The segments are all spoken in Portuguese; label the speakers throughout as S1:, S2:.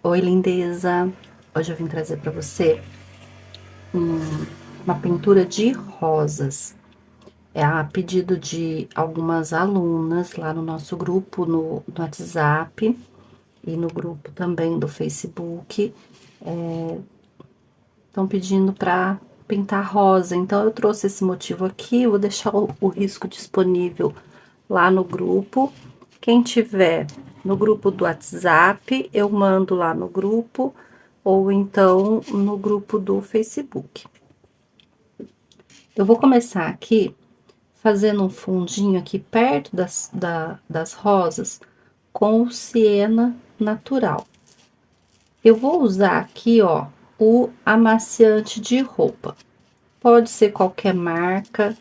S1: Oi, lindeza! Hoje eu vim trazer para você uma pintura de rosas. É a pedido de algumas alunas lá no nosso grupo no WhatsApp e no grupo também do Facebook. Estão pedindo para pintar rosa, então eu trouxe esse motivo aqui. Vou deixar o risco disponível lá no grupo. Quem tiver no grupo do WhatsApp, eu mando lá no grupo, ou então no grupo do Facebook. Eu vou começar aqui fazendo um fundinho aqui perto das rosas com o siena natural. Eu vou usar aqui, ó, o amaciante de roupa. Pode ser qualquer marca,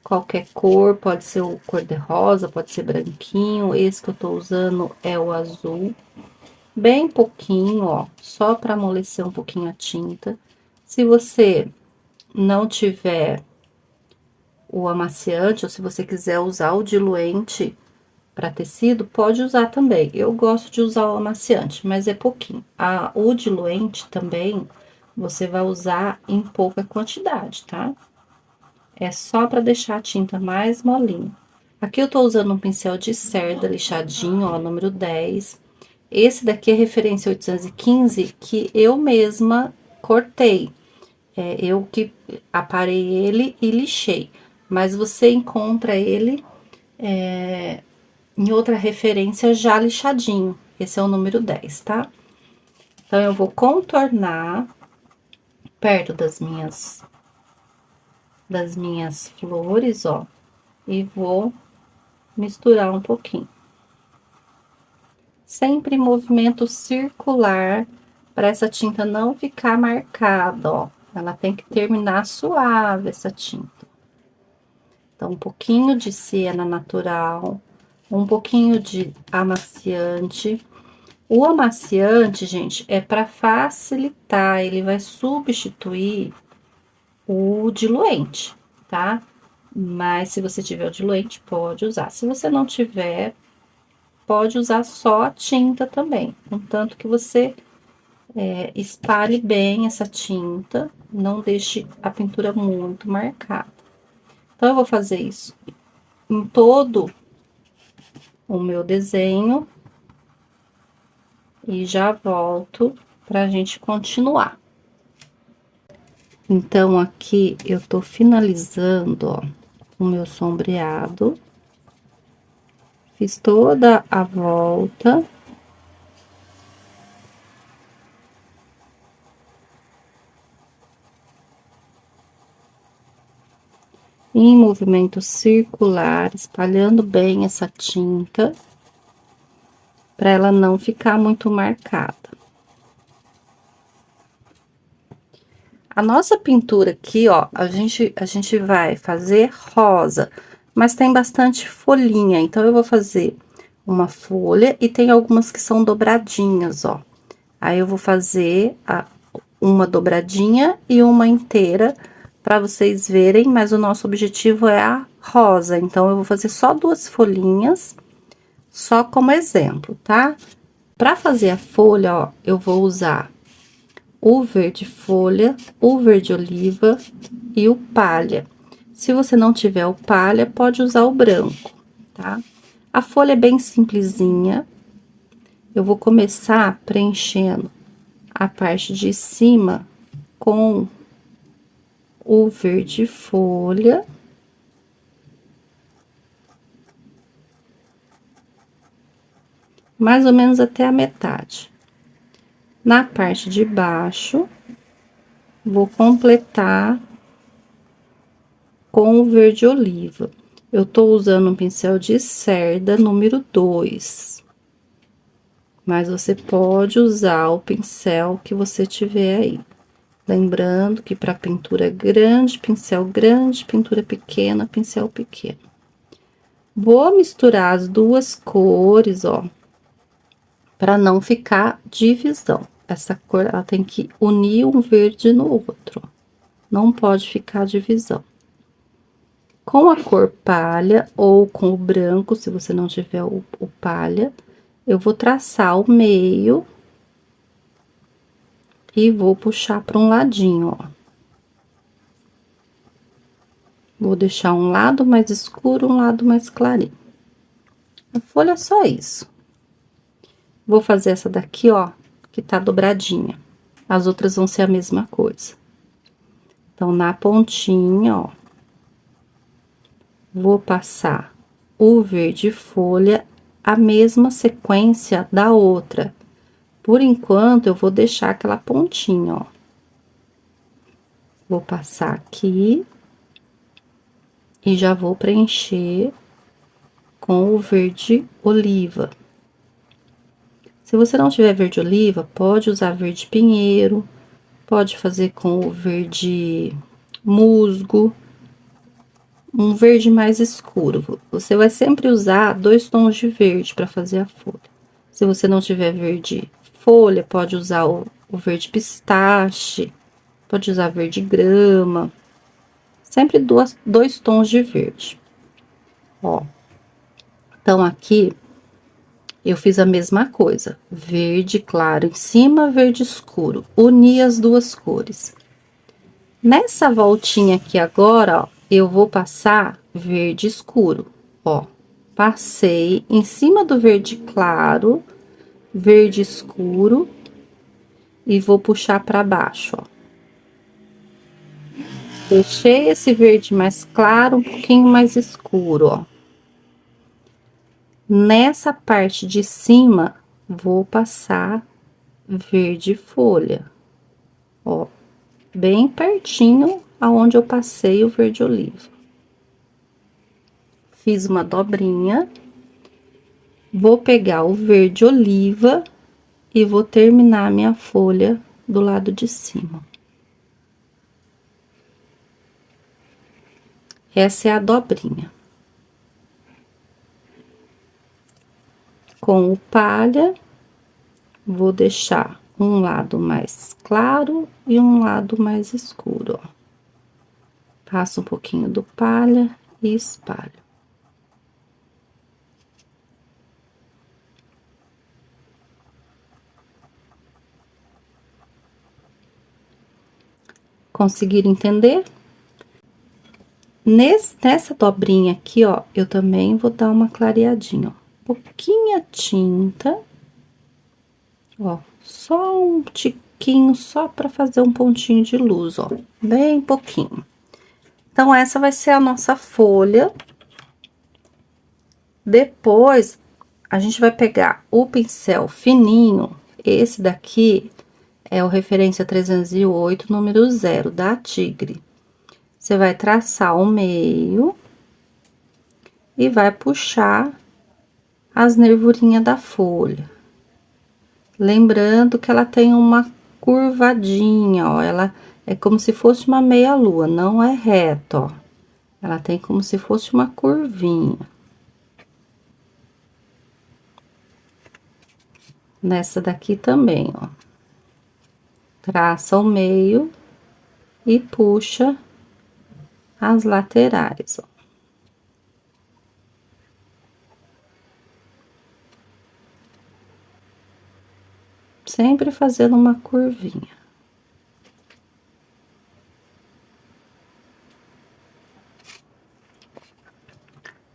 S1: qualquer cor, pode ser o cor-de-rosa, pode ser branquinho. Esse que eu tô usando é o azul. Bem pouquinho, ó, só para amolecer um pouquinho a tinta. Se você não tiver o amaciante, ou se você quiser usar o diluente para tecido, pode usar também. Eu gosto de usar o amaciante, mas é pouquinho. O diluente também você vai usar em pouca quantidade, tá? É só para deixar a tinta mais molinha. Aqui eu tô usando um pincel de cerda lixadinho, ó, número 10. Esse daqui é referência 815, que eu mesma cortei. Eu que aparei ele e lixei. Mas você encontra ele em outra referência já lixadinho. Esse é o número 10, tá? Então, eu vou contornar perto das minhas flores, ó, e vou misturar um pouquinho. Sempre em movimento circular, para essa tinta não ficar marcada, ó. Ela tem que terminar suave, essa tinta. Então, um pouquinho de siena natural, um pouquinho de amaciante. O amaciante, gente, é para facilitar, ele vai substituir o diluente, tá? Mas se você tiver o diluente, pode usar. Se você não tiver, pode usar só a tinta também, contanto que você espalhe bem essa tinta, não deixe a pintura muito marcada. Então, eu vou fazer isso em todo o meu desenho e já volto pra gente continuar. Então, aqui eu tô finalizando, ó, o meu sombreado. Fiz toda a volta. Em movimento circular, espalhando bem essa tinta, para ela não ficar muito marcada. A nossa pintura aqui, ó, a gente vai fazer rosa, mas tem bastante folhinha, então eu vou fazer uma folha e tem algumas que são dobradinhas, ó. Aí eu vou fazer uma dobradinha e uma inteira para vocês verem, mas o nosso objetivo é a rosa, então eu vou fazer só 2 folhinhas, só como exemplo, tá? Para fazer a folha, ó, eu vou usar o verde folha, o verde oliva e o palha. Se você não tiver o palha, pode usar o branco, tá? A folha é bem simplesinha. Eu vou começar preenchendo a parte de cima com o verde folha. Mais ou menos até a metade. Na parte de baixo, vou completar com o verde oliva. Eu tô usando um pincel de cerda número 2. Mas você pode usar o pincel que você tiver aí. Lembrando que para pintura grande, pintura pequena, pincel pequeno. Vou misturar as 2 cores, ó, para não ficar divisão. Essa cor, ela tem que unir um verde no outro, não pode ficar divisão. Com a cor palha ou com o branco, se você não tiver o palha, eu vou traçar o meio e vou puxar para um ladinho, ó. Vou deixar um lado mais escuro, um lado mais clarinho. A folha é só isso. Vou fazer essa daqui, ó, que tá dobradinha. As outras vão ser a mesma coisa. Então, na pontinha, ó, vou passar o verde folha, a mesma sequência da outra. Por enquanto, eu vou deixar aquela pontinha, ó. Vou passar aqui e já vou preencher com o verde oliva. Se você não tiver verde oliva, pode usar verde pinheiro, pode fazer com o verde musgo, um verde mais escuro. Você vai sempre usar 2 tons de verde para fazer a folha. Se você não tiver verde folha, pode usar o verde pistache, pode usar verde grama, sempre 2 tons de verde. Ó, então aqui eu fiz a mesma coisa, verde claro em cima, verde escuro, uni as duas cores. Nessa voltinha aqui agora, ó, eu vou passar verde escuro, ó. Passei em cima do verde claro, verde escuro, e vou puxar para baixo, ó. Deixei esse verde mais claro, um pouquinho mais escuro, ó. Nessa parte de cima, vou passar verde folha, ó, bem pertinho aonde eu passei o verde oliva. Fiz uma dobrinha, vou pegar o verde oliva e vou terminar a minha folha do lado de cima. Essa é a dobrinha. Com o palha, vou deixar um lado mais claro e um lado mais escuro, ó. Passo um pouquinho do palha e espalho. Conseguiram entender? Nessa dobrinha aqui, ó, eu também vou dar uma clareadinha, ó. Pouquinha tinta, ó, só um tiquinho, só para fazer um pontinho de luz, ó, bem pouquinho. Então, essa vai ser a nossa folha. Depois, a gente vai pegar o pincel fininho, esse daqui é o referência 308, número 0, da Tigre. Você vai traçar o meio e vai puxar as nervurinhas da folha. Lembrando que ela tem uma curvadinha, ó, ela é como se fosse uma meia-lua, não é reto, ó. Ela tem como se fosse uma curvinha. Nessa daqui também, ó. Traça o meio e puxa as laterais, ó. Sempre fazendo uma curvinha.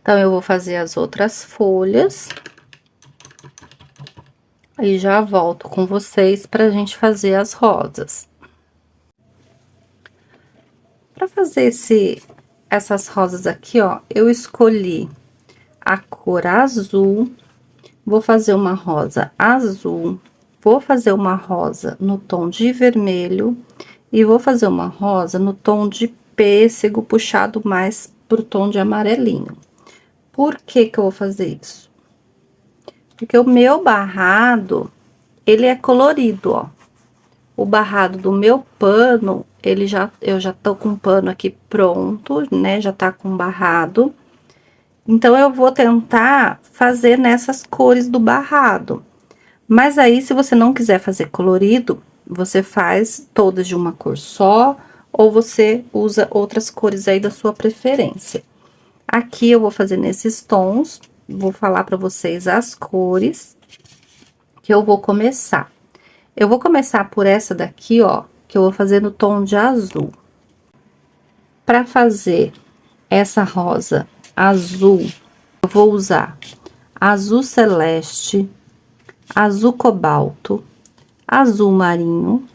S1: Então, eu vou fazer as outras folhas. Aí, já volto com vocês pra gente fazer as rosas. Pra fazer essas rosas aqui, ó, eu escolhi a cor azul. Vou fazer uma rosa azul. Vou fazer uma rosa no tom de vermelho. E vou fazer uma rosa no tom de pêssego, puxado mais pro tom de amarelinho. Por que que eu vou fazer isso? Porque o meu barrado, ele é colorido, ó. O barrado do meu pano, eu já tô com o pano aqui pronto, né? Já tá com barrado. Então, eu vou tentar fazer nessas cores do barrado. Mas aí, se você não quiser fazer colorido, você faz todas de uma cor só, ou você usa outras cores aí da sua preferência. Aqui eu vou fazer nesses tons, vou falar pra vocês as cores que eu vou começar. Eu vou começar por essa daqui, ó, que eu vou fazer no tom de azul. Para fazer essa rosa azul, eu vou usar azul celeste, azul cobalto, azul marinho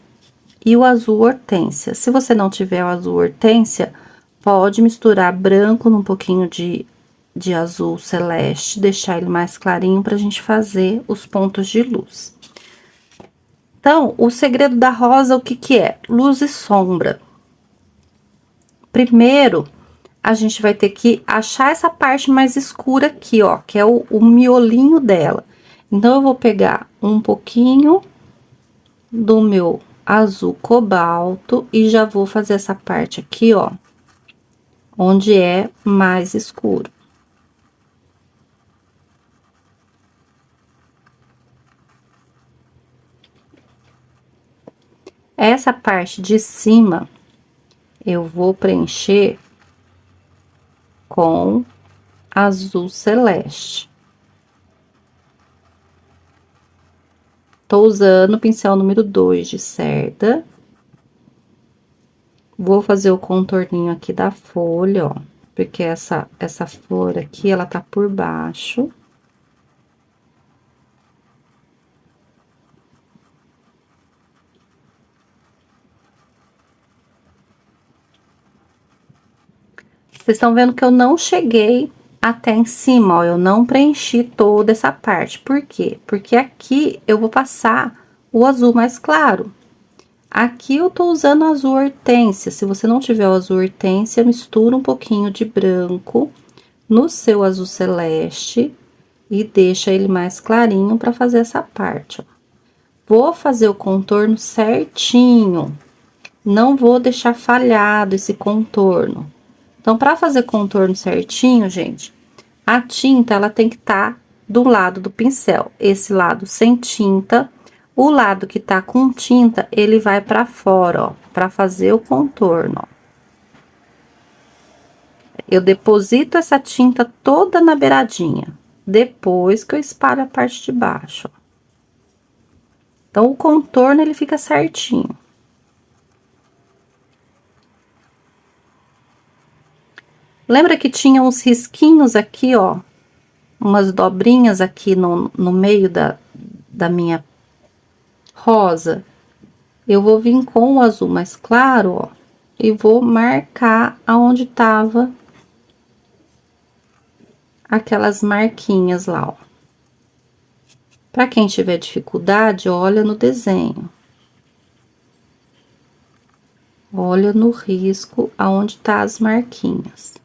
S1: e o azul hortênsia. Se você não tiver o azul hortênsia, pode misturar branco num pouquinho de azul celeste, deixar ele mais clarinho pra gente fazer os pontos de luz. Então, o segredo da rosa, o que que é? Luz e sombra. Primeiro, a gente vai ter que achar essa parte mais escura aqui, ó, que é o miolinho dela. Então, eu vou pegar um pouquinho do meu azul cobalto e já vou fazer essa parte aqui, ó, onde é mais escuro. Essa parte de cima, eu vou preencher com azul celeste. Tô usando o pincel número 2 de cerda. Vou fazer o contorninho aqui da folha, ó, porque essa flor aqui, ela tá por baixo. Vocês estão vendo que eu não cheguei até em cima, ó, eu não preenchi toda essa parte. Por quê? Porque aqui eu vou passar o azul mais claro. Aqui eu tô usando azul hortênsia. Se você não tiver o azul hortênsia, mistura um pouquinho de branco no seu azul celeste e deixa ele mais clarinho para fazer essa parte, ó. Vou fazer o contorno certinho. Não vou deixar falhado esse contorno. Então, para fazer contorno certinho, gente, a tinta, ela tem que estar do lado do pincel. Esse lado sem tinta, o lado que tá com tinta, ele vai para fora, ó, para fazer o contorno, ó. Eu deposito essa tinta toda na beiradinha, depois que eu espalho a parte de baixo, ó. Então, o contorno, ele fica certinho. Lembra que tinha uns risquinhos aqui, ó, umas dobrinhas aqui no meio da minha rosa? Eu vou vir com o azul mais claro, ó, e vou marcar aonde tava aquelas marquinhas lá, ó. Pra quem tiver dificuldade, olha no desenho. Olha no risco aonde tá as marquinhas.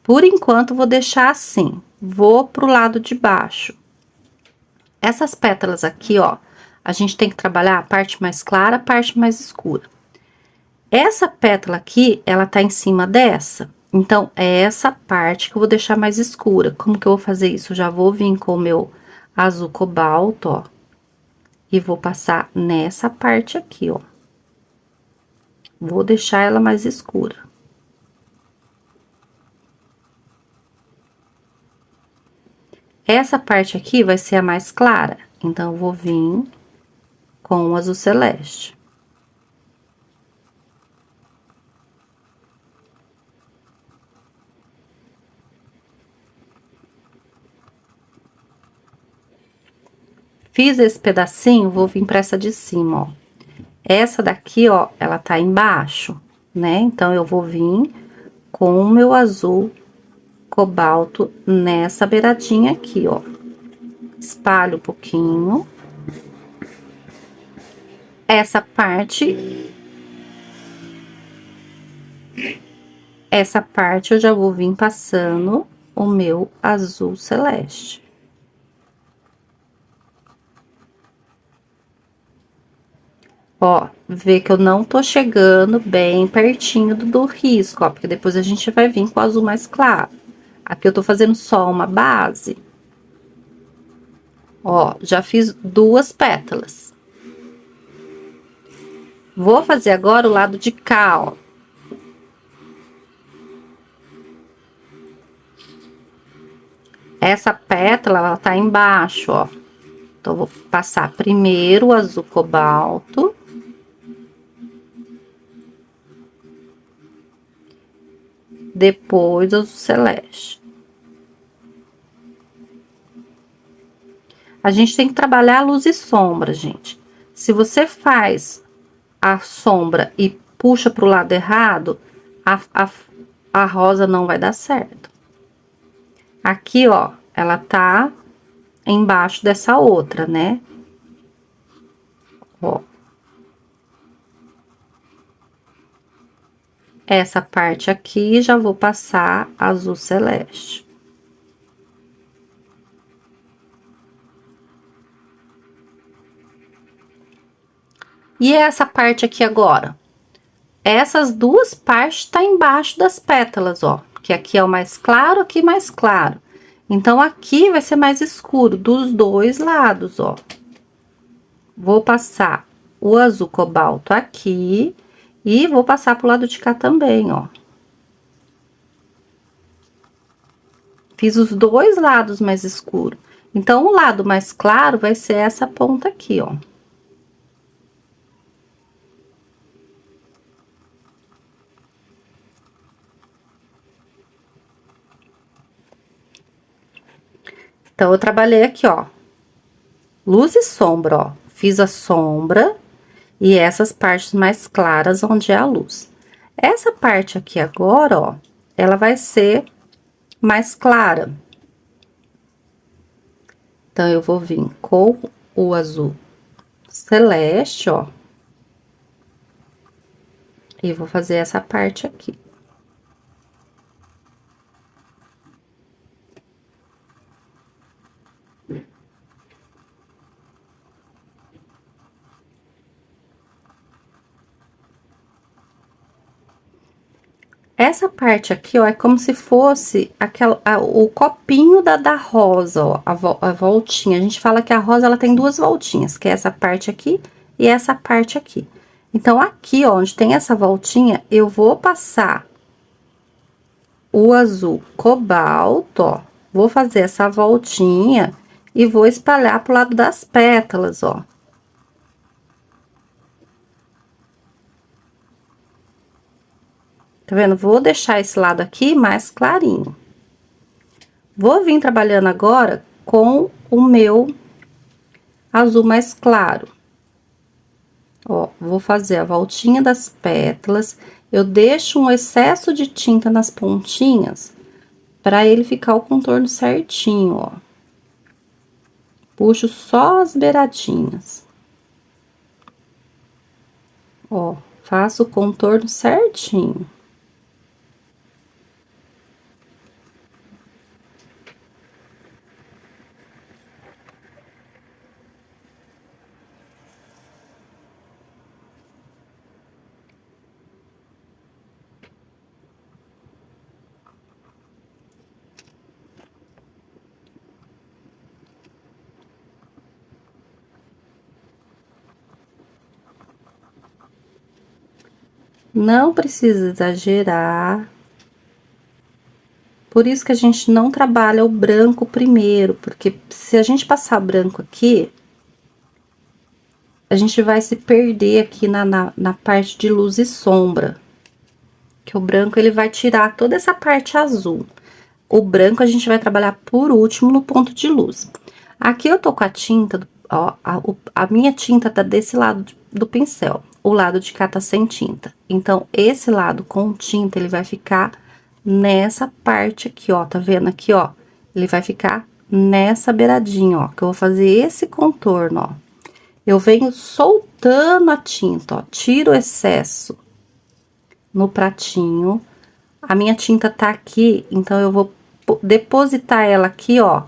S1: Por enquanto, vou deixar assim. Vou pro lado de baixo. Essas pétalas aqui, ó, a gente tem que trabalhar a parte mais clara, a parte mais escura. Essa pétala aqui, ela tá em cima dessa. Então, é essa parte que eu vou deixar mais escura. Como que eu vou fazer isso? Eu já vou vir com o meu azul cobalto, ó. E vou passar nessa parte aqui, ó. Vou deixar ela mais escura. Essa parte aqui vai ser a mais clara, então, eu vou vir com o azul celeste. Fiz esse pedacinho, vou vir pra essa de cima, ó. Essa daqui, ó, ela tá embaixo, né? Então, eu vou vir com o meu azul cobalto nessa beiradinha aqui, ó. Espalho um pouquinho. Essa parte eu já vou vir passando o meu azul celeste. Ó, vê que eu não tô chegando bem pertinho do risco, ó, porque depois a gente vai vir com o azul mais claro. Aqui eu tô fazendo só uma base. Ó, já fiz 2 pétalas. Vou fazer agora o lado de cá, ó. Essa pétala, ela tá embaixo, ó. Então, eu vou passar primeiro o azul cobalto. Depois o azul celeste. A gente tem que trabalhar luz e sombra, gente. Se você faz a sombra e puxa pro lado errado, a rosa não vai dar certo. Aqui, ó, ela tá embaixo dessa outra, né? Ó. Essa parte aqui, já vou passar azul celeste. E essa parte aqui agora? Essas duas partes tá embaixo das pétalas, ó. Que aqui é o mais claro, aqui mais claro. Então, aqui vai ser mais escuro, dos dois lados, ó. Vou passar o azul cobalto aqui e vou passar pro lado de cá também, ó. Fiz os dois lados mais escuro. Então, o lado mais claro vai ser essa ponta aqui, ó. Então, eu trabalhei aqui, ó, luz e sombra, ó. Fiz a sombra e essas partes mais claras onde é a luz. Essa parte aqui agora, ó, ela vai ser mais clara. Então, eu vou vir com o azul celeste, ó. E vou fazer essa parte aqui. Essa parte aqui, ó, é como se fosse o copinho da rosa, ó, a voltinha. A gente fala que a rosa, ela tem duas voltinhas, que é essa parte aqui e essa parte aqui. Então, aqui, ó, onde tem essa voltinha, eu vou passar o azul cobalto, ó. Vou fazer essa voltinha e vou espalhar pro lado das pétalas, ó. Tá vendo? Vou deixar esse lado aqui mais clarinho. Vou vir trabalhando agora com o meu azul mais claro. Ó, vou fazer a voltinha das pétalas. Eu deixo um excesso de tinta nas pontinhas para ele ficar o contorno certinho, ó. Puxo só as beiradinhas. Ó, faço o contorno certinho. Não precisa exagerar. Por isso que a gente não trabalha o branco primeiro, porque se a gente passar branco aqui, a gente vai se perder aqui na parte de luz e sombra. Que o branco, ele vai tirar toda essa parte azul. O branco a gente vai trabalhar por último no ponto de luz. Aqui eu tô com a tinta, ó, a minha tinta tá desse lado do pincel. O lado de cá tá sem tinta. Então, esse lado com tinta, ele vai ficar nessa parte aqui, ó. Tá vendo aqui, ó? Ele vai ficar nessa beiradinha, ó. Que eu vou fazer esse contorno, ó. Eu venho soltando a tinta, ó. Tiro o excesso no pratinho. A minha tinta tá aqui, então eu vou depositar ela aqui, ó.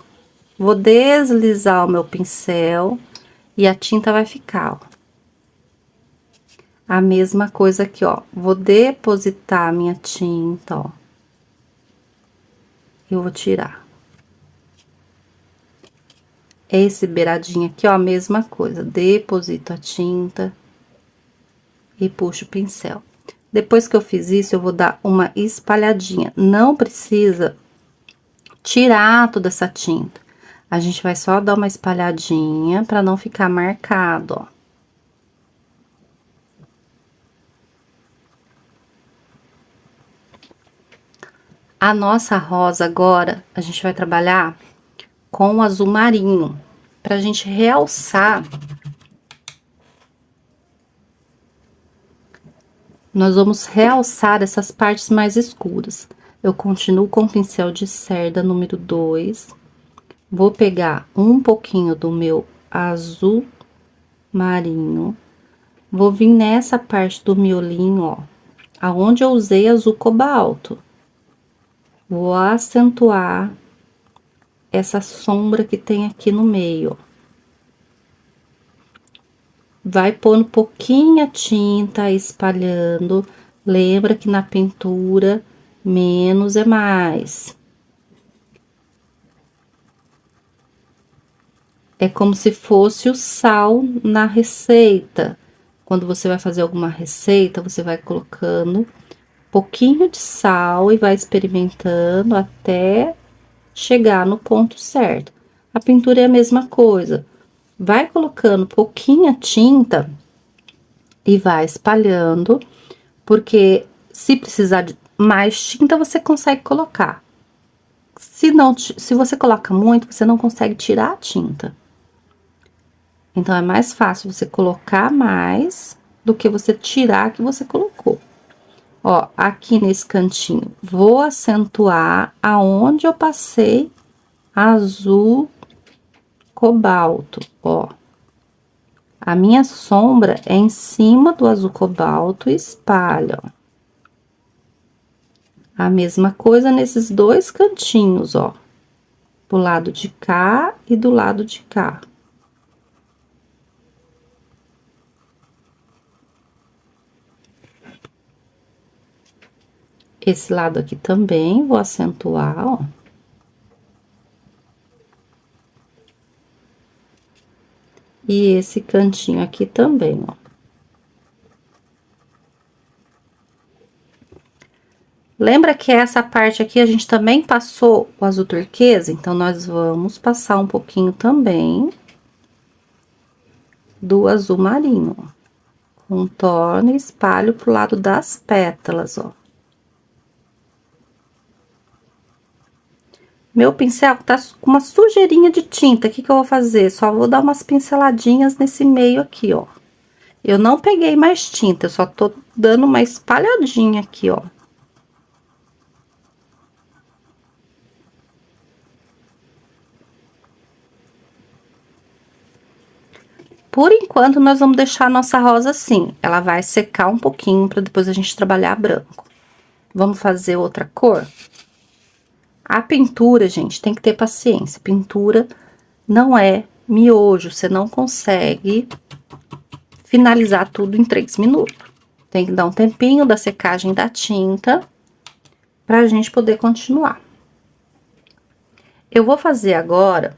S1: Vou deslizar o meu pincel e a tinta vai ficar, ó. A mesma coisa aqui, ó. Vou depositar a minha tinta, ó. Eu vou tirar. Esse beiradinho aqui, ó, a mesma coisa. Deposito a tinta e puxo o pincel. Depois que eu fiz isso, eu vou dar uma espalhadinha. Não precisa tirar toda essa tinta. A gente vai só dar uma espalhadinha para não ficar marcado, ó. A nossa rosa agora, a gente vai trabalhar com o azul marinho, pra gente realçar. Nós vamos realçar essas partes mais escuras. Eu continuo com o pincel de cerda número 2. Vou pegar um pouquinho do meu azul marinho. Vou vir nessa parte do miolinho, ó, aonde eu usei azul cobalto. Vou acentuar essa sombra que tem aqui no meio, ó. Vai pondo pouquinha tinta, espalhando. Lembra que na pintura, menos é mais. É como se fosse o sal na receita. Quando você vai fazer alguma receita, você vai colocando pouquinho de sal e vai experimentando até chegar no ponto certo. A pintura é a mesma coisa. Vai colocando pouquinha tinta e vai espalhando, porque se precisar de mais tinta, você consegue colocar. Se não, se você coloca muito, você não consegue tirar a tinta. Então, é mais fácil você colocar mais do que você tirar que você colocou. Ó, aqui nesse cantinho, vou acentuar aonde eu passei azul cobalto, ó. A minha sombra é em cima do azul cobalto e espalha, ó. A mesma coisa nesses dois cantinhos, ó. Do lado de cá e do lado de cá. Esse lado aqui também vou acentuar, ó. E esse cantinho aqui também, ó. Lembra que essa parte aqui a gente também passou o azul turquesa? Então, nós vamos passar um pouquinho também do azul marinho, ó. Contorno e espalho pro lado das pétalas, ó. Meu pincel tá com uma sujeirinha de tinta, o que que eu vou fazer? Só vou dar umas pinceladinhas nesse meio aqui, ó. Eu não peguei mais tinta, eu só tô dando uma espalhadinha aqui, ó. Por enquanto, nós vamos deixar a nossa rosa assim. Ela vai secar um pouquinho para depois a gente trabalhar branco. Vamos fazer outra cor? A pintura, gente, tem que ter paciência. Pintura não é miojo, você não consegue finalizar tudo em 3 minutos. Tem que dar um tempinho da secagem da tinta pra gente poder continuar. Eu vou fazer agora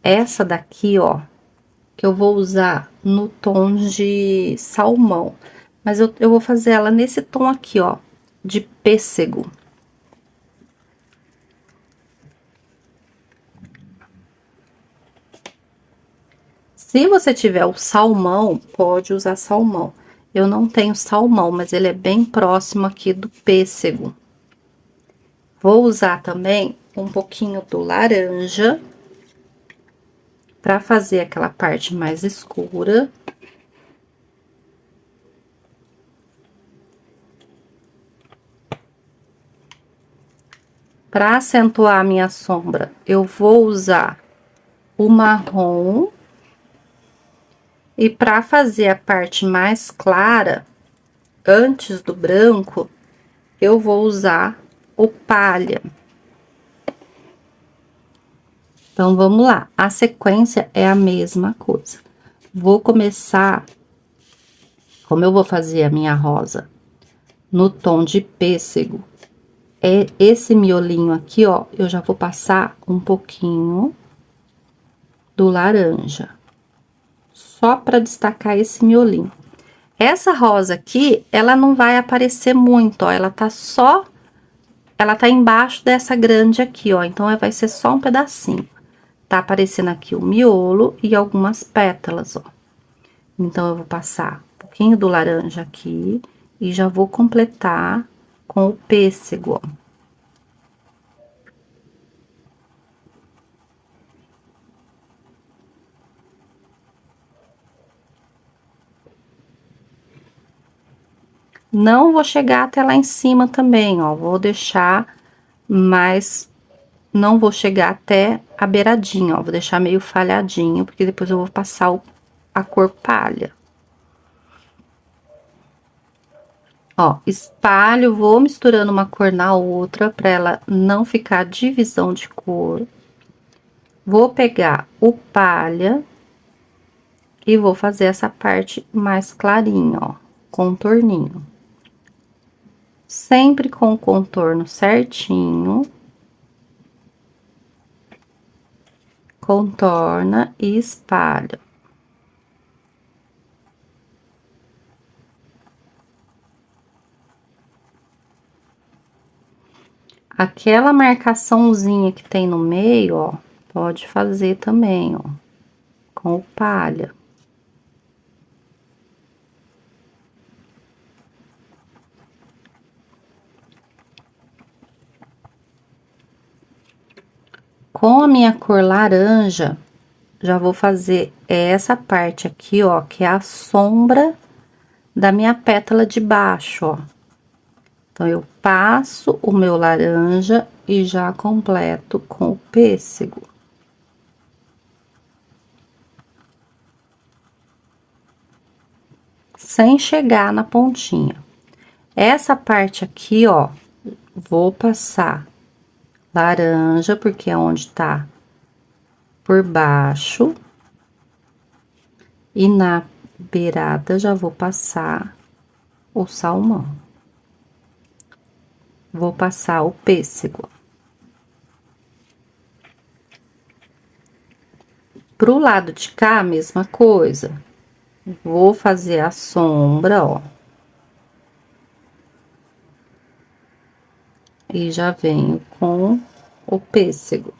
S1: essa daqui, ó, que eu vou usar no tom de salmão. Mas eu vou fazer ela nesse tom aqui, ó, de pêssego. Se você tiver o salmão, pode usar salmão. Eu não tenho salmão, mas ele é bem próximo aqui do pêssego. Vou usar também um pouquinho do laranja para fazer aquela parte mais escura. Para acentuar a minha sombra, eu vou usar o marrom. E para fazer a parte mais clara, antes do branco, eu vou usar o palha. Então, vamos lá. A sequência é a mesma coisa. Vou começar, como eu vou fazer a minha rosa no tom de pêssego, é esse miolinho aqui, ó, eu já vou passar um pouquinho do laranja. Só para destacar esse miolinho. Essa rosa aqui, ela não vai aparecer muito, ó, ela tá só ela tá embaixo dessa grande aqui, ó, então vai ser só um pedacinho. Tá aparecendo aqui o miolo e algumas pétalas, ó. Então, eu vou passar um pouquinho do laranja aqui e já vou completar com o pêssego, ó. Não vou chegar até lá em cima também, ó, vou deixar mais, não vou chegar até a beiradinha, ó, vou deixar meio falhadinho, porque depois eu vou passar a cor palha. Ó, espalho, vou misturando uma cor na outra, pra ela não ficar divisão de cor. Vou pegar o palha e vou fazer essa parte mais clarinha, ó, contorninho. Sempre com o contorno certinho. Contorna e espalha. Aquela marcaçãozinha que tem no meio, ó, pode fazer também, ó, com o palha. Com a minha cor laranja, já vou fazer essa parte aqui, ó, que é a sombra da minha pétala de baixo, ó. Então, eu passo o meu laranja e já completo com o pêssego. Sem chegar na pontinha. Essa parte aqui, ó, vou passar laranja, porque é onde tá por baixo. E na beirada já vou passar o salmão. Vou passar o pêssego. Pro lado de cá, a mesma coisa. Vou fazer a sombra, ó. E já venho com o pêssego.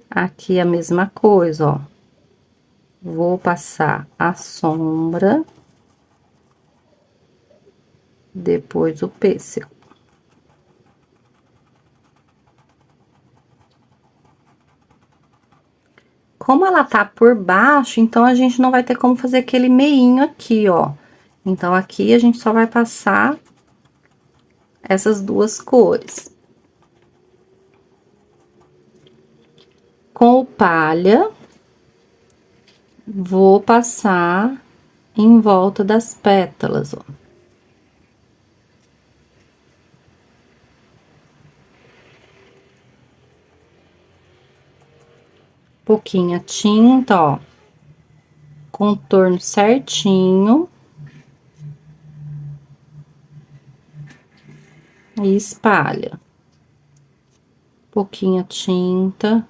S1: Aqui a mesma coisa, ó. Vou passar a sombra, depois o pêssego. Como ela tá por baixo, então a gente não vai ter como fazer aquele meinho aqui, ó. Então, aqui a gente só vai passar essas duas cores. Com o palha, vou passar em volta das pétalas, ó. Pouquinha tinta, ó. Contorno certinho. E espalha. Pouquinha tinta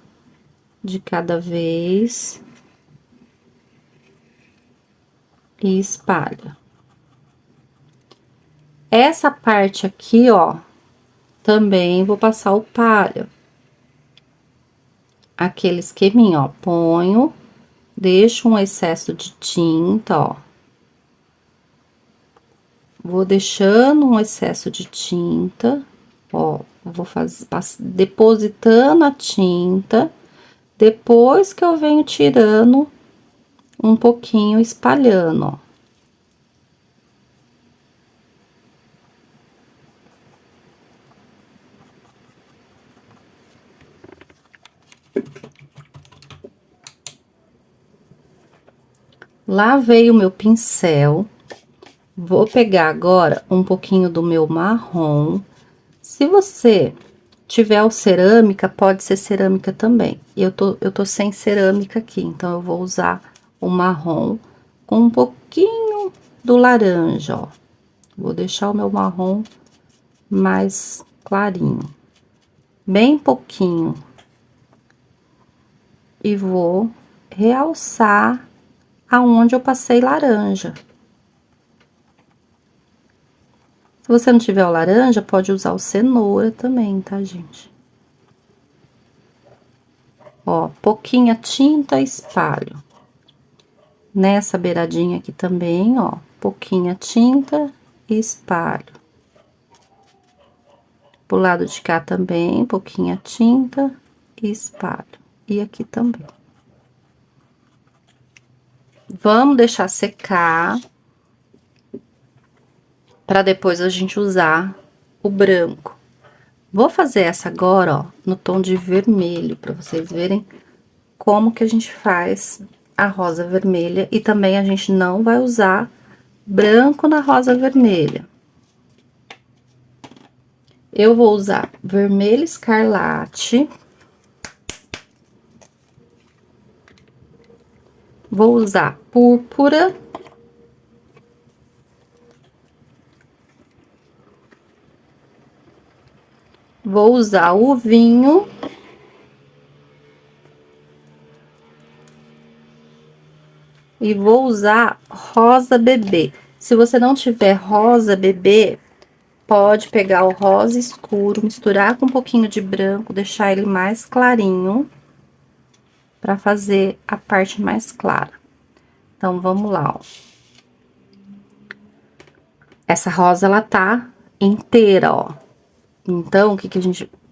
S1: de cada vez. E espalha. Essa parte aqui, ó, também vou passar o palha. Aquele esqueminha, ó, ponho, deixo um excesso de tinta, ó. Vou deixando um excesso de tinta, ó, vou fazer, depositando a tinta, depois que eu venho tirando um pouquinho, espalhando, ó. Lavei o meu pincel, vou pegar agora um pouquinho do meu marrom. Se você tiver o cerâmica, pode ser cerâmica também. Eu tô sem cerâmica aqui, então eu vou usar o marrom com um pouquinho do laranja, ó. Vou deixar o meu marrom mais clarinho, bem pouquinho. E vou realçar aonde eu passei laranja. você não tiver o laranja, pode usar o cenoura também, tá, gente? Ó, pouquinha tinta, espalho. Nessa beiradinha aqui também, ó, pouquinha tinta e espalho. Pro lado de cá também, pouquinha tinta e espalho. E aqui também. Vamos deixar secar, para depois a gente usar o branco. Vou fazer essa agora, ó, no tom de vermelho, para vocês verem como que a gente faz a rosa vermelha. E também a gente não vai usar branco na rosa vermelha. Eu vou usar vermelho escarlate. Vou usar púrpura. Vou usar o vinho. E vou usar rosa bebê. Se você não tiver rosa bebê, pode pegar o rosa escuro, misturar com um pouquinho de branco, deixar ele mais clarinho, para fazer a parte mais clara. Então, vamos lá, ó. Essa rosa, ela tá inteira, ó. Então,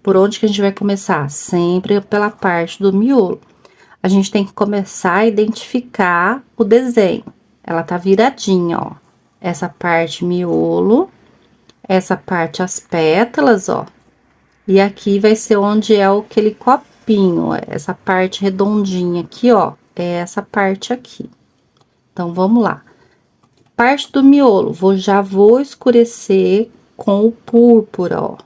S1: por onde que a gente vai começar? Sempre pela parte do miolo. A gente tem que começar a identificar o desenho. Ela tá viradinha, ó. Essa parte miolo, essa parte as pétalas, ó. E aqui vai ser onde é aquele copinho, ó, essa parte redondinha aqui, ó, é essa parte aqui. Então, vamos lá. Parte do miolo, já vou escurecer com o púrpura, ó.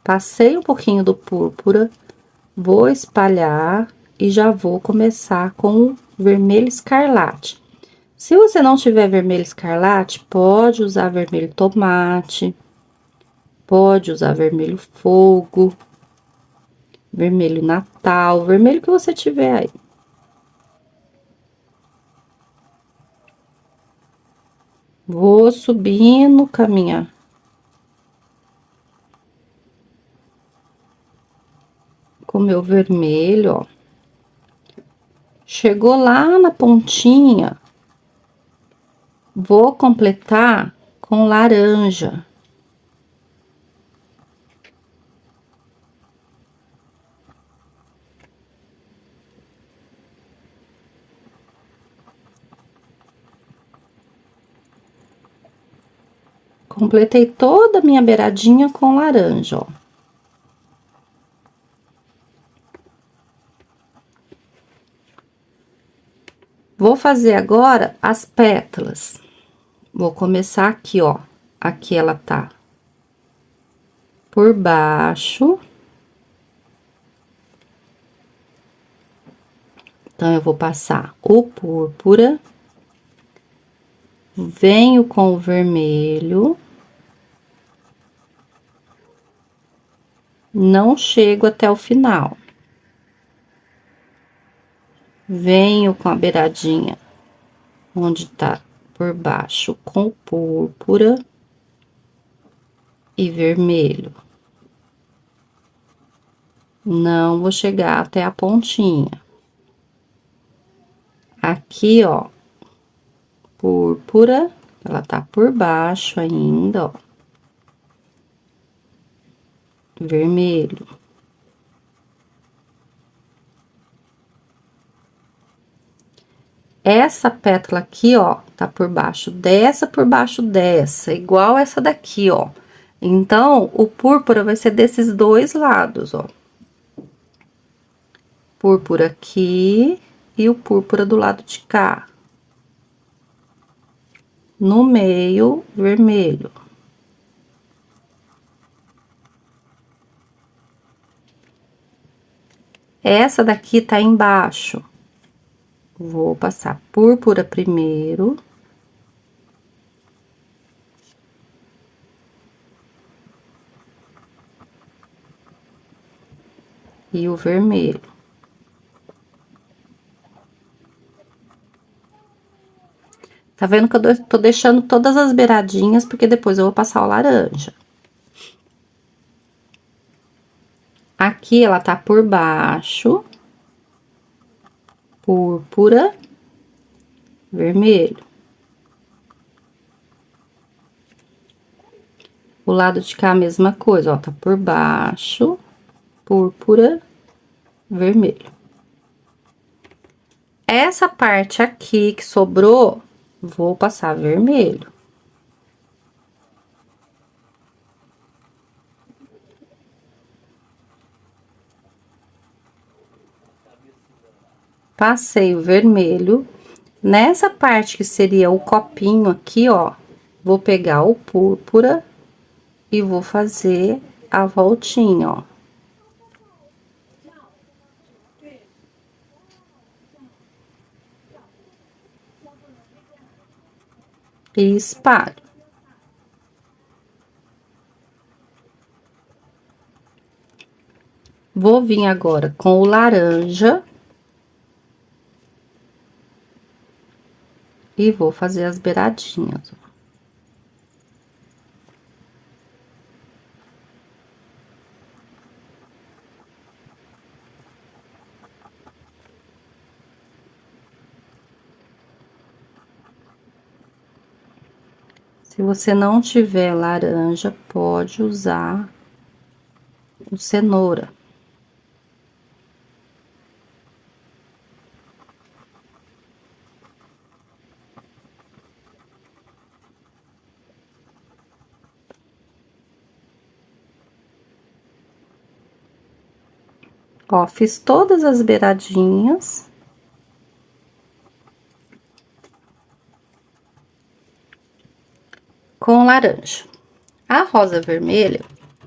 S1: Passei um pouquinho do púrpura, vou espalhar e já vou começar com o vermelho escarlate. Se você não tiver vermelho escarlate, pode usar vermelho tomate, pode usar vermelho fogo, vermelho natal, vermelho que você tiver aí. Vou subindo com meu vermelho, ó. Chegou lá na pontinha, vou completar com laranja. Completei toda a minha beiradinha com laranja, ó. Vou fazer agora as pétalas. Vou começar aqui, ó. Aqui ela tá por baixo. Então, eu vou passar o púrpura. Venho com o vermelho. Não chego até o final. Venho com a beiradinha onde tá por baixo com púrpura e vermelho. Não vou chegar até a pontinha. Aqui, ó, púrpura, ela tá por baixo ainda, ó. Vermelho. Essa pétala aqui, ó, tá por baixo dessa, igual essa daqui, ó. Então, o púrpura vai ser desses dois lados, ó. Púrpura aqui e o púrpura do lado de cá. No meio, vermelho. Essa daqui tá embaixo. Vou passar púrpura primeiro. E o vermelho. Tá vendo que eu tô deixando todas as beiradinhas, porque depois eu vou passar o laranja. Aqui ela tá por baixo, púrpura, vermelho. O lado de cá a mesma coisa, ó, tá por baixo, púrpura, vermelho. Essa parte aqui que sobrou, vou passar vermelho. Passei o vermelho. Nessa parte que seria o copinho aqui, ó, vou pegar o púrpura e vou fazer a voltinha, ó. E espalho. Vou vir agora com o laranja. E vou fazer as beiradinhas, ó. Se você não tiver laranja, pode usar o cenoura. Ó, fiz todas as beiradinhas. Com laranja. A rosa vermelha,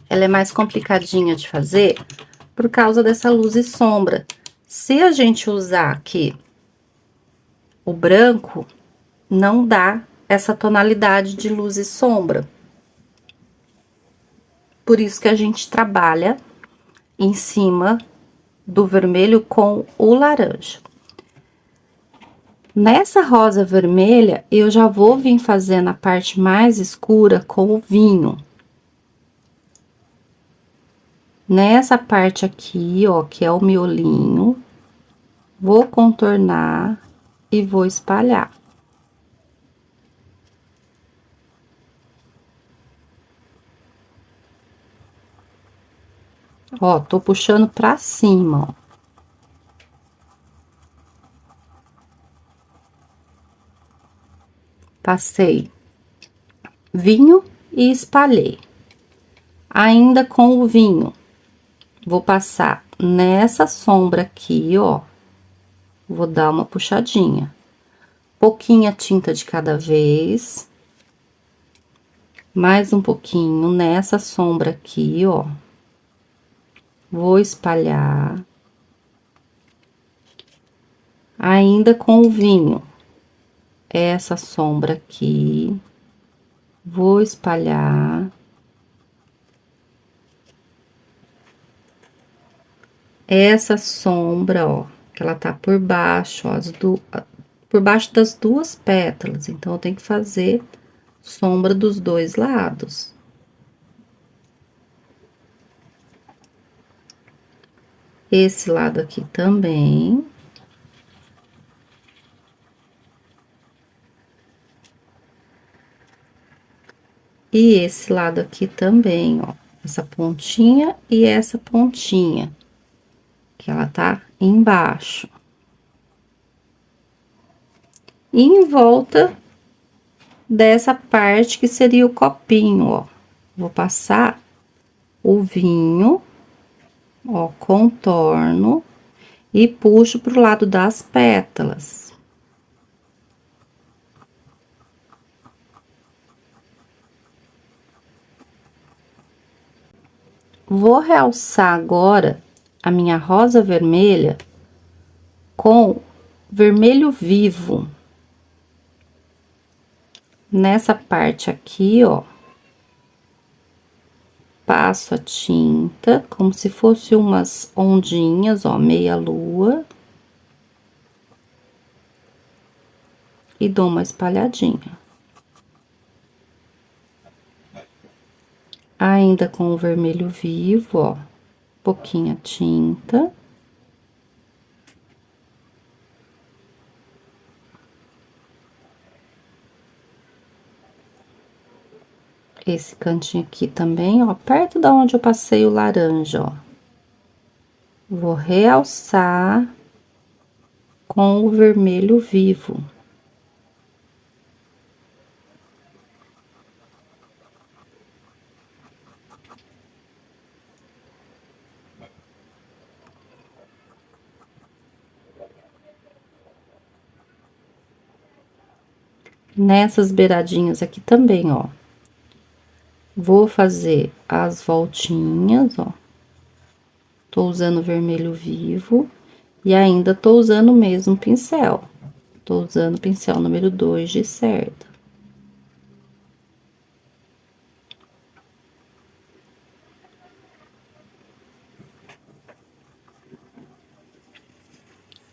S1: ela é mais complicadinha de fazer por causa dessa luz e sombra. Se a gente usar aqui o branco, não dá essa tonalidade de luz e sombra. Por isso que a gente trabalha em cima do vermelho com o laranja. Nessa rosa vermelha, eu já vou vir fazendo a parte mais escura com o vinho. Nessa parte aqui, ó, que é o miolinho, vou contornar e vou espalhar. Ó, tô puxando pra cima, ó. Passei vinho e espalhei. Ainda com o vinho, vou passar nessa sombra aqui, ó. Vou dar uma puxadinha. Pouquinha tinta de cada vez. Mais um pouquinho nessa sombra aqui, ó. Vou espalhar. Ainda com o vinho. Essa sombra aqui. Vou espalhar. Essa sombra, ó, que ela tá por baixo, ó, por baixo das duas pétalas. Então, eu tenho que fazer sombra dos dois lados. Esse lado aqui também. E esse lado aqui também, ó. Essa pontinha e essa pontinha. Que ela tá embaixo. E em volta dessa parte que seria o copinho, ó. Vou passar o vinho, ó, contorno e puxo pro lado das pétalas. Vou realçar agora a minha rosa vermelha com vermelho vivo. Nessa parte aqui, ó, passo a tinta como se fosse umas ondinhas, ó, meia lua. e dou uma espalhadinha. Ainda com o vermelho vivo, ó, pouquinha tinta. Esse cantinho aqui também, ó, perto da onde eu passei o laranja, ó. Vou realçar com o vermelho vivo. Nessas beiradinhas aqui também, ó. Vou fazer as voltinhas, ó. Tô usando vermelho vivo e ainda tô usando o mesmo pincel. Tô usando o pincel número 2 de cerda.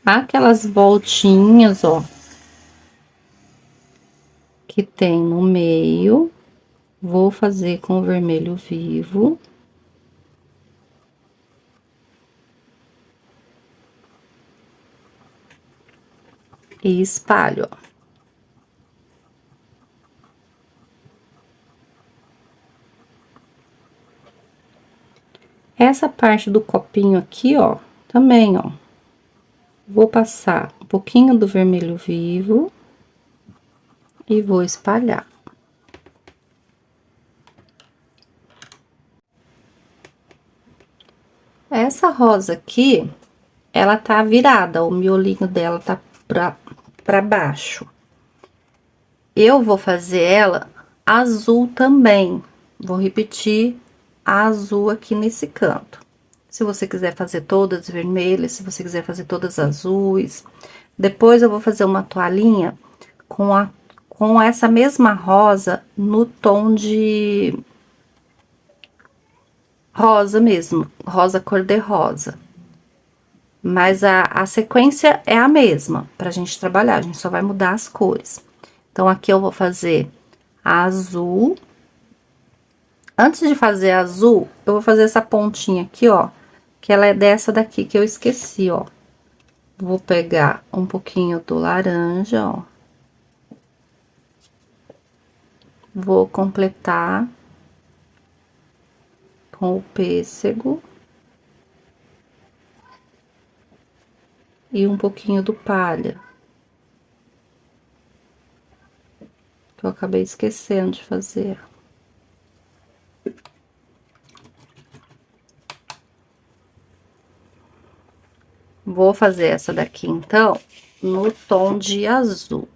S1: Aquelas voltinhas, ó, que tem no meio, vou fazer com o vermelho vivo. E espalho, ó. Essa parte do copinho aqui, ó, também, ó. Vou passar um pouquinho do vermelho vivo e vou espalhar. Essa rosa aqui, ela tá virada, o miolinho dela tá pra baixo. Eu vou fazer ela azul também. Vou repetir a azul aqui nesse canto. Se você quiser fazer todas vermelhas, se você quiser fazer todas azuis. Depois eu vou fazer uma toalhinha com essa mesma rosa no tom de rosa mesmo, rosa cor-de-rosa. Mas a sequência é a mesma pra gente trabalhar, a gente só vai mudar as cores. Então, aqui eu vou fazer a azul. Antes de fazer a azul, eu vou fazer essa pontinha aqui, ó, que ela é dessa daqui que eu esqueci, ó. Vou pegar um pouquinho do laranja, ó. Vou completar com o pêssego. E um pouquinho do palha. Que eu acabei esquecendo de fazer. Vou fazer essa daqui, então, no tom de azul.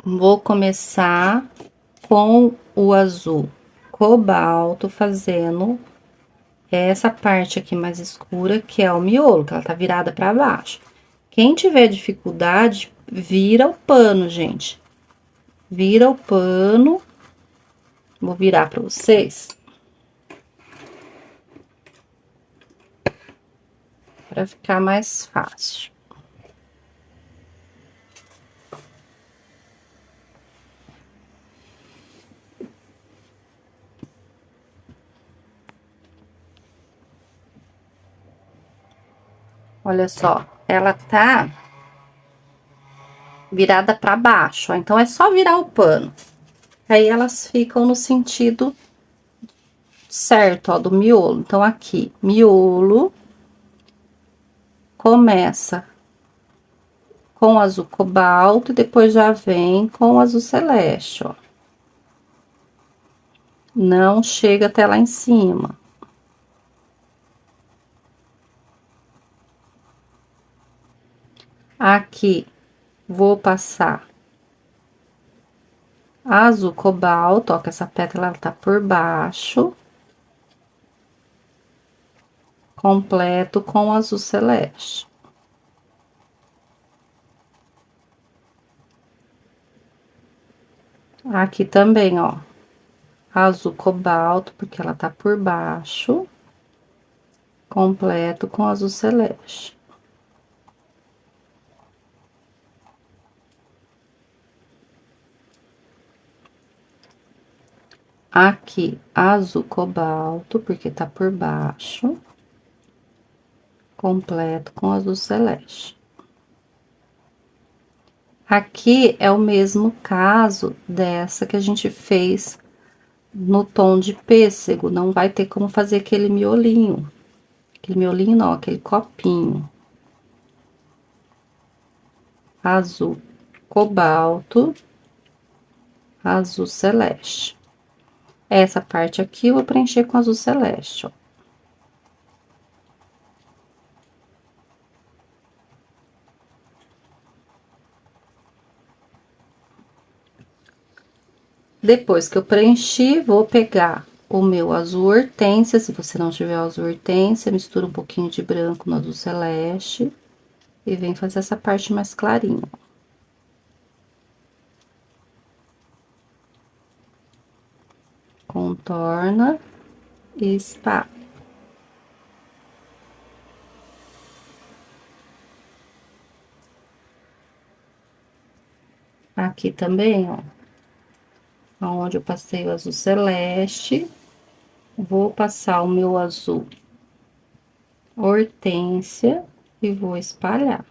S1: Vou começar com o azul cobalto, fazendo essa parte aqui mais escura, que é o miolo, que ela tá virada pra baixo. Quem tiver dificuldade, vira o pano, gente. Vira o pano. Vou virar pra vocês. Pra ficar mais fácil. Olha só, ela tá virada pra baixo, ó, então é só virar o pano. Aí elas ficam no sentido certo, ó, do miolo. Então, aqui, miolo, começa com azul cobalto e depois já vem com azul celeste, ó. Não chega até lá em cima. Aqui, vou passar azul cobalto, ó, que essa pétala tá por baixo. Completo com azul celeste. Aqui também, ó, azul cobalto, porque ela tá por baixo, completo com azul celeste. Aqui, azul cobalto, porque tá por baixo, completo com azul celeste. Aqui é o mesmo caso dessa que a gente fez no tom de pêssego, não vai ter como fazer aquele miolinho. Aquele miolinho não, aquele copinho. Azul cobalto, azul celeste. Essa parte aqui eu vou preencher com azul celeste, ó. Depois que eu preenchi, vou pegar o meu azul hortênsia, se você não tiver azul hortênsia, mistura um pouquinho de branco no azul celeste e vem fazer essa parte mais clarinha. Contorna e espalha. Aqui também, ó, onde eu passei o azul celeste, vou passar o meu azul hortênsia e vou espalhar.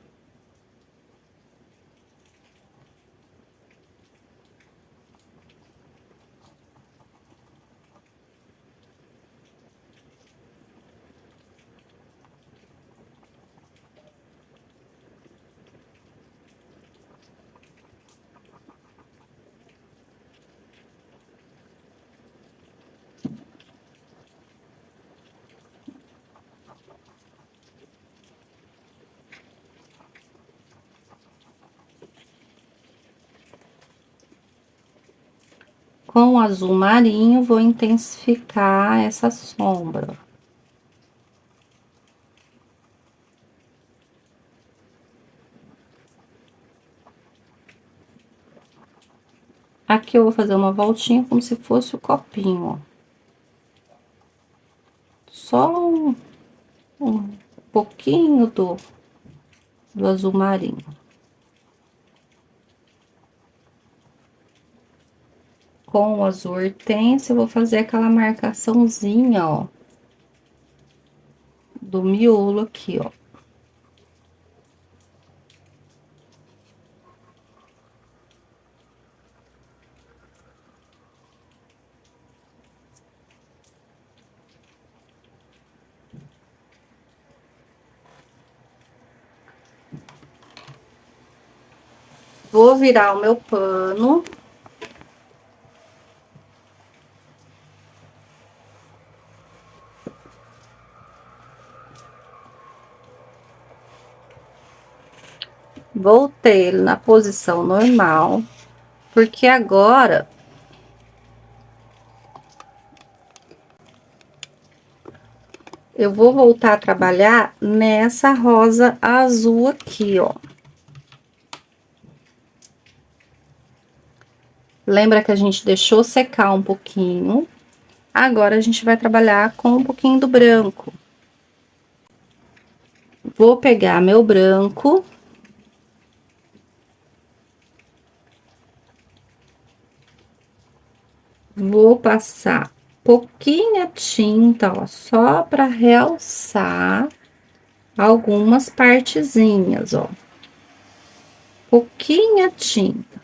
S1: Com o azul marinho, vou intensificar essa sombra. Aqui eu vou fazer uma voltinha como se fosse o copinho, ó. Só um pouquinho do azul marinho. Com o azul hortênsia, eu vou fazer aquela marcaçãozinha, ó, do miolo aqui, ó. Vou virar o meu pano. Voltei ele na posição normal, porque agora eu vou voltar a trabalhar nessa rosa azul aqui, ó. Lembra que a gente deixou secar um pouquinho? Agora a gente vai trabalhar com um pouquinho do branco. Vou pegar meu branco. Vou passar pouquinha tinta, ó, só para realçar algumas partezinhas, ó. Pouquinha tinta.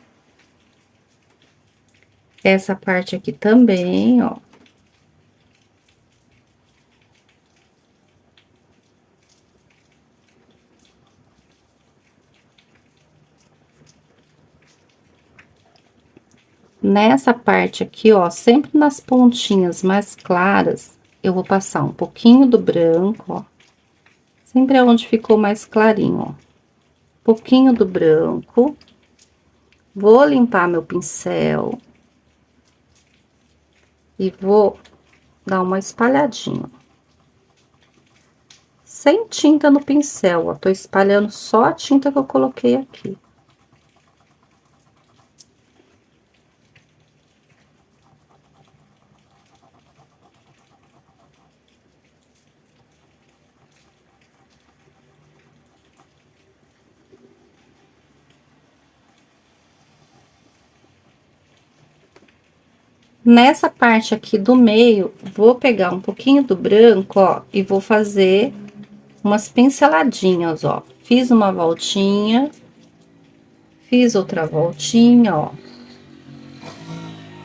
S1: Essa parte aqui também, ó. Nessa parte aqui, ó, sempre nas pontinhas mais claras, eu vou passar um pouquinho do branco, ó. Sempre é onde ficou mais clarinho, ó. Pouquinho do branco. Vou limpar meu pincel. E vou dar uma espalhadinha. Sem tinta no pincel, ó. Tô espalhando só a tinta que eu coloquei aqui. Nessa parte aqui do meio, vou pegar um pouquinho do branco, ó, e vou fazer umas pinceladinhas, ó. Fiz uma voltinha, fiz outra voltinha, ó.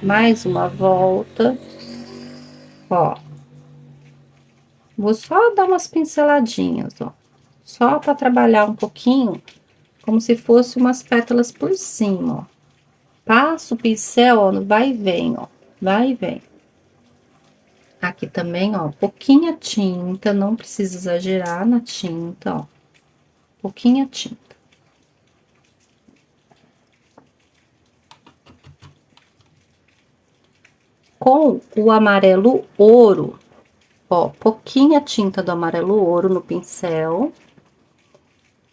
S1: Mais uma volta, ó. Vou só dar umas pinceladinhas, ó. Só para trabalhar um pouquinho, como se fosse umas pétalas por cima, ó. Passo o pincel, ó, no vai e vem, ó. Vai e vem. Aqui também, ó, pouquinha tinta, não precisa exagerar na tinta, ó. Pouquinha tinta. Com o amarelo ouro, ó, pouquinha tinta do amarelo ouro no pincel.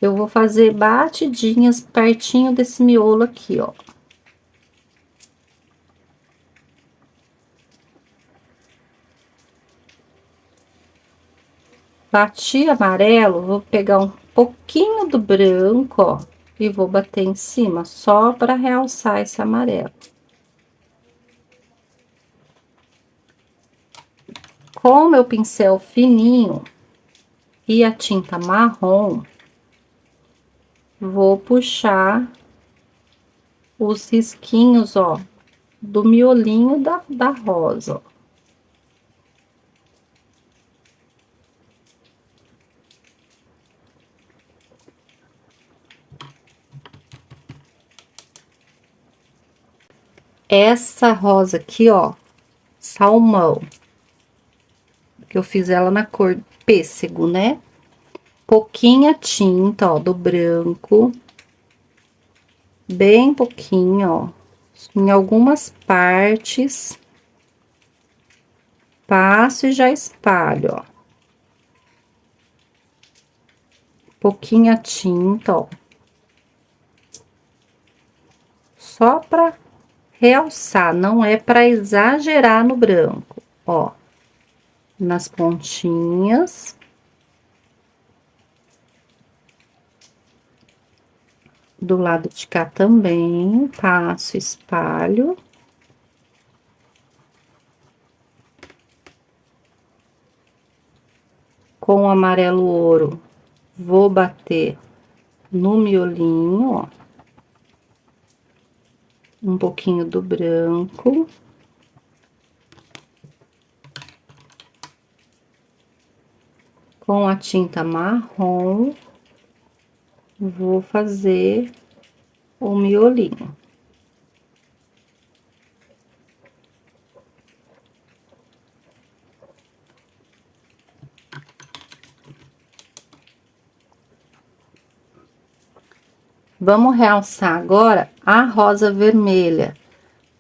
S1: Eu vou fazer batidinhas pertinho desse miolo aqui, ó. Bati amarelo, vou pegar um pouquinho do branco, ó, e vou bater em cima, só para realçar esse amarelo. Com o meu pincel fininho e a tinta marrom, vou puxar os risquinhos, ó, do miolinho da rosa, ó. Essa rosa aqui, ó, salmão, que eu fiz ela na cor pêssego, né? Pouquinha tinta, ó, do branco, bem pouquinho, ó, em algumas partes, passo e já espalho, ó. Pouquinha tinta, ó, só pra realçar, não é pra exagerar no branco, ó. Nas pontinhas. Do lado de cá também, passo, espalho. Com o amarelo ouro, vou bater no miolinho, ó. Um pouquinho do branco. Com a tinta marrom, vou fazer o miolinho. Vamos realçar agora a rosa vermelha.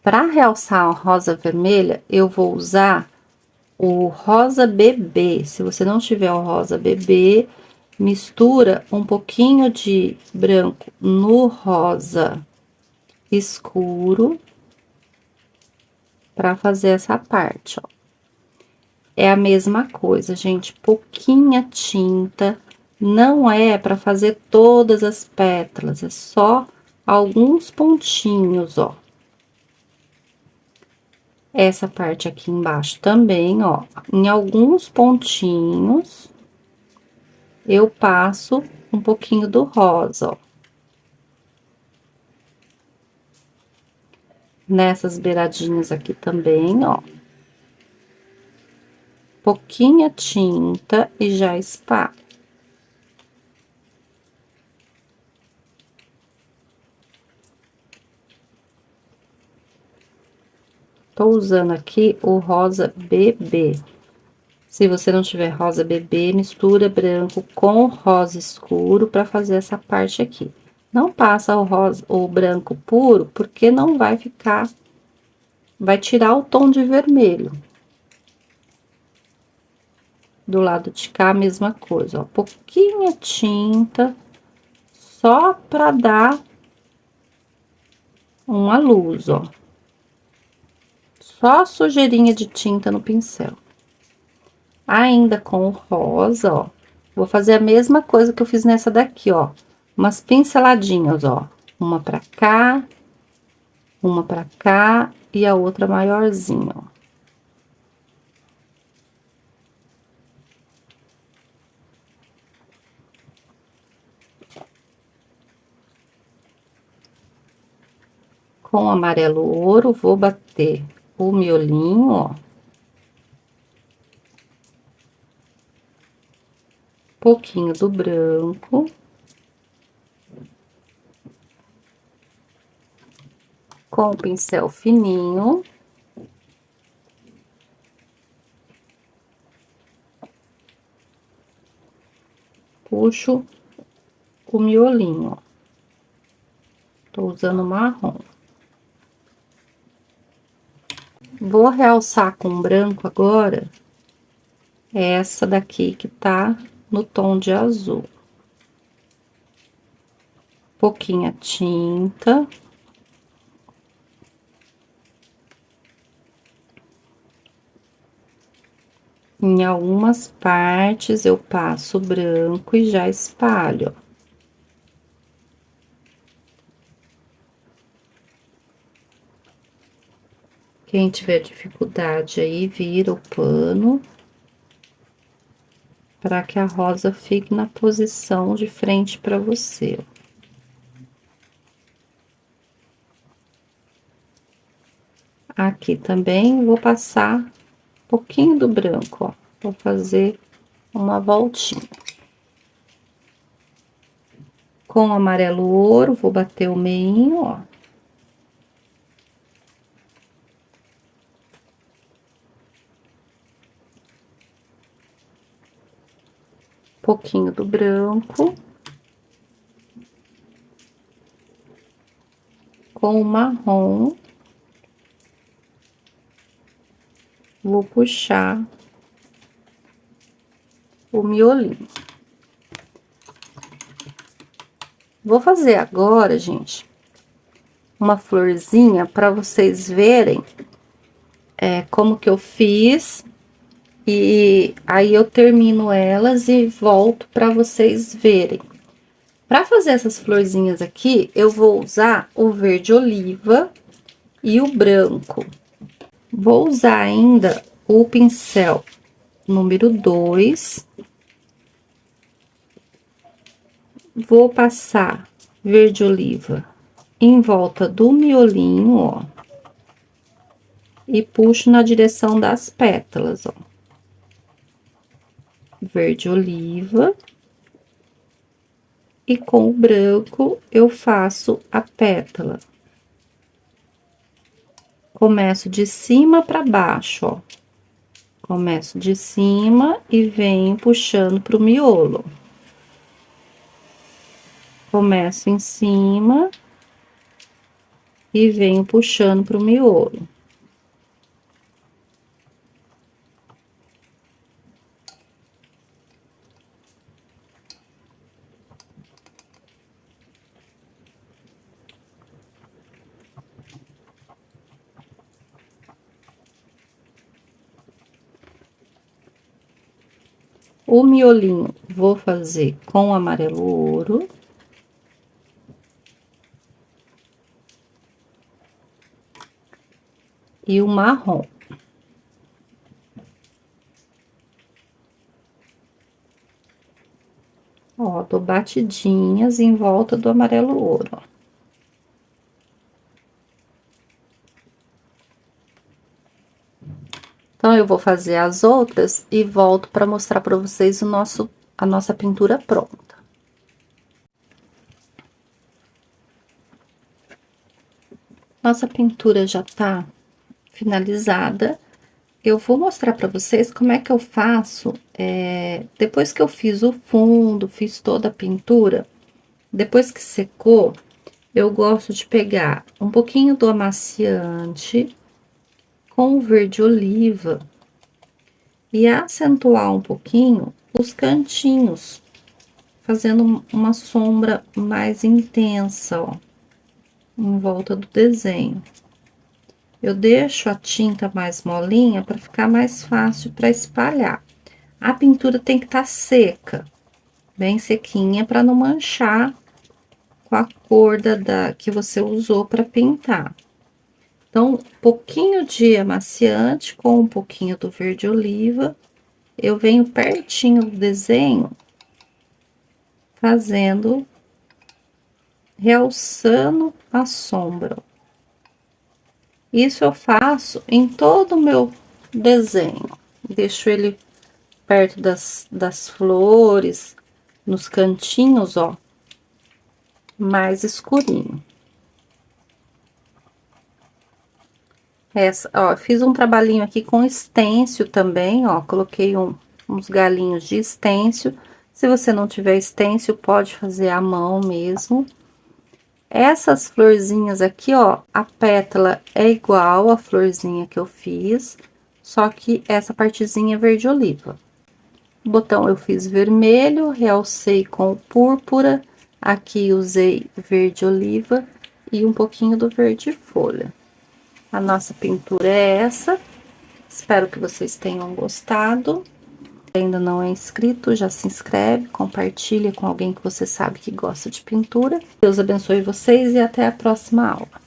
S1: Para realçar a rosa vermelha, eu vou usar o rosa bebê. Se você não tiver o rosa bebê, mistura um pouquinho de branco no rosa escuro para fazer essa parte, ó. É a mesma coisa, gente, pouquinha tinta, não é para fazer todas as pétalas, é só alguns pontinhos, ó. Essa parte aqui embaixo também, ó, em alguns pontinhos, eu passo um pouquinho do rosa, ó. Nessas beiradinhas aqui também, ó. Pouquinha tinta e já espalho. Tô usando aqui o rosa bebê. Se você não tiver rosa bebê, mistura branco com rosa escuro para fazer essa parte aqui. Não passa o rosa, o branco puro, porque não vai ficar, vai tirar o tom de vermelho. Do lado de cá, a mesma coisa, ó, pouquinha tinta, só para dar uma luz, ó. Só sujeirinha de tinta no pincel. Ainda com o rosa, ó, vou fazer a mesma coisa que eu fiz nessa daqui, ó. Umas pinceladinhas, ó. Uma pra cá e a outra maiorzinha, ó. Com amarelo ouro, vou bater o miolinho, ó. Pouquinho do branco. Com o pincel fininho. Puxo o miolinho, ó. Tô usando marrom. Vou realçar com branco agora, essa daqui que tá no tom de azul. Pouquinha tinta. Em algumas partes eu passo branco e já espalho, ó. Quem tiver dificuldade aí, vira o pano para que a rosa fique na posição de frente para você, ó. Aqui também vou passar um pouquinho do branco, ó. Vou fazer uma voltinha. Com o amarelo ouro, vou bater o meinho, ó. Pouquinho do branco. Com o marrom, vou puxar o miolinho. Vou fazer agora, gente, uma florzinha para vocês verem como que eu fiz. E aí eu termino elas e volto para vocês verem. Para fazer essas florzinhas aqui, eu vou usar o verde oliva e o branco. Vou usar ainda o pincel número 2. Vou passar verde oliva em volta do miolinho, ó. E puxo na direção das pétalas, ó. Verde oliva. E com o branco eu faço a pétala. Começo de cima para baixo, ó. Começo de cima e venho puxando pro miolo. Começo em cima e venho puxando pro miolo. O miolinho vou fazer com amarelo ouro. E o marrom. Ó, dou batidinhas em volta do amarelo ouro, ó. Então, eu vou fazer as outras e volto para mostrar para vocês a nossa pintura pronta. Nossa pintura já tá finalizada. Eu vou mostrar para vocês como é que eu faço, depois que eu fiz o fundo, fiz toda a pintura, depois que secou, eu gosto de pegar um pouquinho do amaciante com o verde oliva e acentuar um pouquinho os cantinhos, fazendo uma sombra mais intensa, ó, em volta do desenho. Eu deixo a tinta mais molinha para ficar mais fácil para espalhar. A pintura tem que estar seca, bem sequinha, para não manchar com a cor que você usou para pintar. Então, um pouquinho de amaciante com um pouquinho do verde oliva, eu venho pertinho do desenho, fazendo, realçando a sombra. Isso eu faço em todo o meu desenho. Deixo ele perto das flores, nos cantinhos, ó, mais escurinho. Essa, ó, fiz um trabalhinho aqui com estêncil também, ó, coloquei uns galinhos de estêncil. Se você não tiver estêncil, pode fazer à mão mesmo. Essas florzinhas aqui, ó, a pétala é igual a florzinha que eu fiz, só que essa partezinha é verde oliva. O botão eu fiz vermelho, realcei com púrpura, aqui usei verde oliva e um pouquinho do verde folha. A nossa pintura é essa, espero que vocês tenham gostado. Se ainda não é inscrito, já se inscreve, compartilha com alguém que você sabe que gosta de pintura. Deus abençoe vocês e até a próxima aula.